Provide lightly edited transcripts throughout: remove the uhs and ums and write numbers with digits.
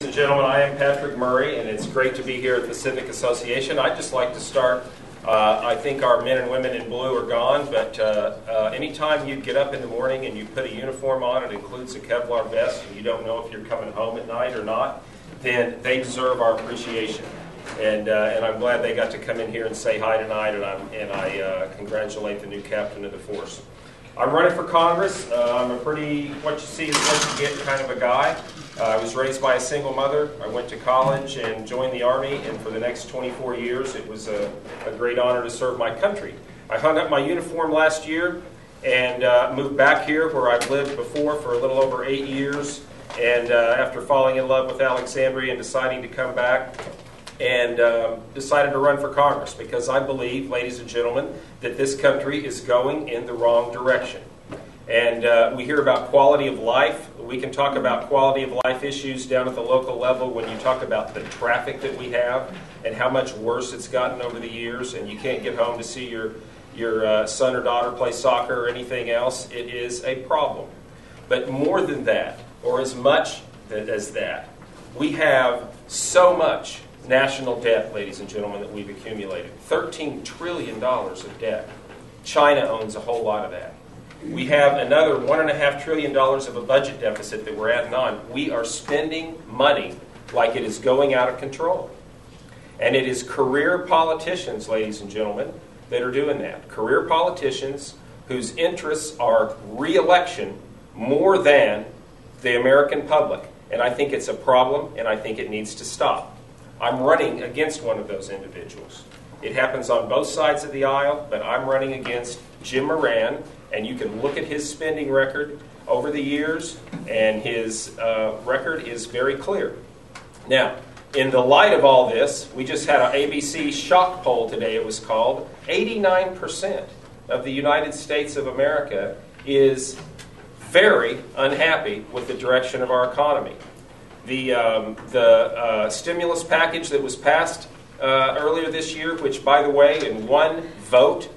Ladies and gentlemen, I am Patrick Murray, and it's great to be here at the Civic Association. I'd just like to start, I think our men and women in blue are gone, but anytime you get up in the morning and you put a uniform on, it includes a Kevlar vest, and you don't know if you're coming home at night or not, then they deserve our appreciation. And I'm glad they got to come in here and say hi tonight, and I congratulate the new captain of the force. I'm running for Congress. I'm a pretty, what you see is what you get kind of a guy. I was raised by a single mother. I went to college and joined the Army, and for the next 24 years it was a great honor to serve my country. I hung up my uniform last year and moved back here where I've lived before for a little over 8 years, and after falling in love with Alexandria and deciding to come back, and decided to run for Congress because I believe, ladies and gentlemen, that this country is going in the wrong direction. And we hear about quality of life. We can talk about quality of life issues down at the local level when you talk about the traffic that we have and how much worse it's gotten over the years, and you can't get home to see your son or daughter play soccer or anything else. It is a problem. But more than that, or as much as that, we have so much national debt, ladies and gentlemen, that we've accumulated. $13 trillion of debt. China owns a whole lot of that. We have another $1.5 trillion of a budget deficit that we're adding on. We are spending money like it is going out of control. And it is career politicians, ladies and gentlemen, that are doing that. Career politicians whose interests are re-election more than the American public. And I think it's a problem, and I think it needs to stop. I'm running against one of those individuals. It happens on both sides of the aisle, but I'm running against Jim Moran, and you can look at his spending record over the years, and his record is very clear. Now, in the light of all this, we just had an ABC shock poll today, it was called. 89% of the United States of America is very unhappy with the direction of our economy. The stimulus package that was passed earlier this year, which, by the way, in one vote,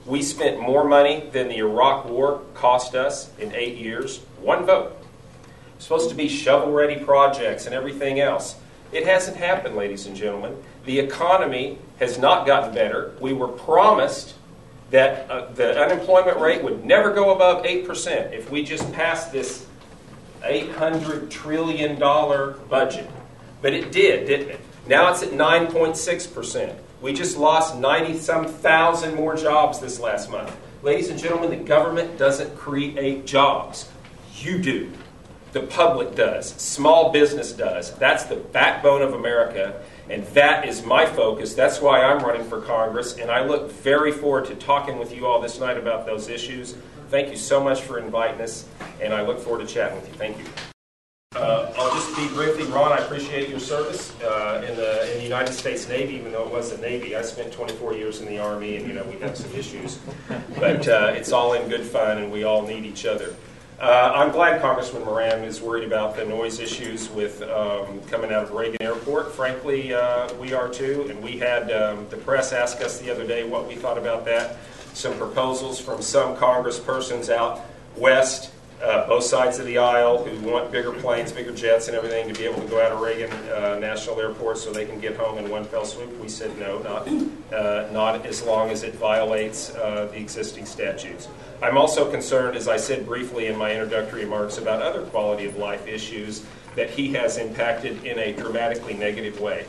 we spent more money than the Iraq War cost us in 8 years. One vote. It's supposed to be shovel-ready projects and everything else. It hasn't happened, ladies and gentlemen. The economy has not gotten better. We were promised that the unemployment rate would never go above 8% if we just passed this $800 trillion budget. But it did, didn't it? Now it's at 9.6%. We just lost 90-some thousand more jobs this last month. Ladies and gentlemen, the government doesn't create jobs. You do. The public does. Small business does. That's the backbone of America, and that is my focus. That's why I'm running for Congress, and I look very forward to talking with you all this night about those issues. Thank you so much for inviting us, and I look forward to chatting with you. Thank you. I'll just be briefly, Ron, I appreciate your service in the United States Navy, even though it wasn't Navy. I spent 24 years in the Army, and we had some issues. But it's all in good fun, and we all need each other. I'm glad Congressman Moran is worried about the noise issues with coming out of Reagan Airport. Frankly, we are too, and we had the press ask us the other day what we thought about that. Some proposals from some congresspersons out west, both sides of the aisle, who want bigger planes, bigger jets and everything to be able to go out of Reagan National Airport so they can get home in one fell swoop. We said no, not as long as it violates the existing statutes. I'm also concerned, as I said briefly in my introductory remarks, about other quality of life issues that he has impacted in a dramatically negative way.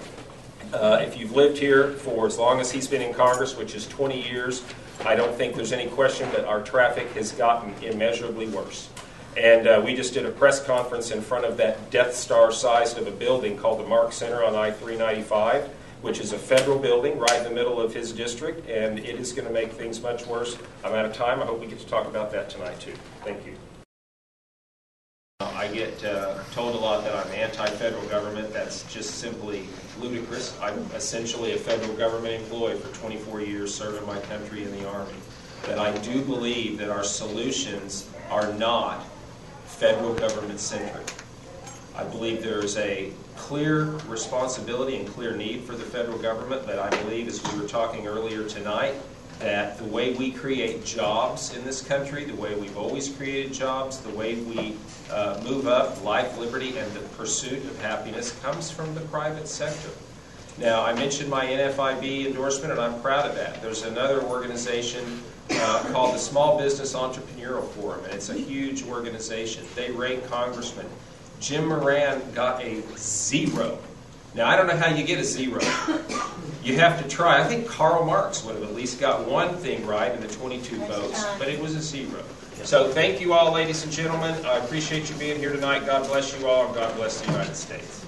If you've lived here for as long as he's been in Congress, which is 20 years, I don't think there's any question that our traffic has gotten immeasurably worse. And we just did a press conference in front of that Death Star-sized of a building called the Mark Center on I-395, which is a federal building right in the middle of his district, and it is going to make things much worse. I'm out of time. I hope we get to talk about that tonight, too. Thank you. I get told a lot that I'm anti-federal government. That's just simply ludicrous. I'm essentially a federal government employee for 24 years serving my country in the Army. But I do believe that our solutions are not federal government centric. I believe there is a clear responsibility and clear need for the federal government, but I believe, as we were talking earlier tonight, that the way we create jobs in this country, the way we've always created jobs, the way we move up life, liberty, and the pursuit of happiness comes from the private sector. Now, I mentioned my NFIB endorsement, and I'm proud of that. There's another organization called the Small Business Entrepreneurial Forum, and it's a huge organization. They rank Congressman. Jim Moran got a 0. Now, I don't know how you get a 0. You have to try. I think Karl Marx would have at least got one thing right in the 22 votes, but it was a 0. So thank you all, ladies and gentlemen. I appreciate you being here tonight. God bless you all, and God bless the United States.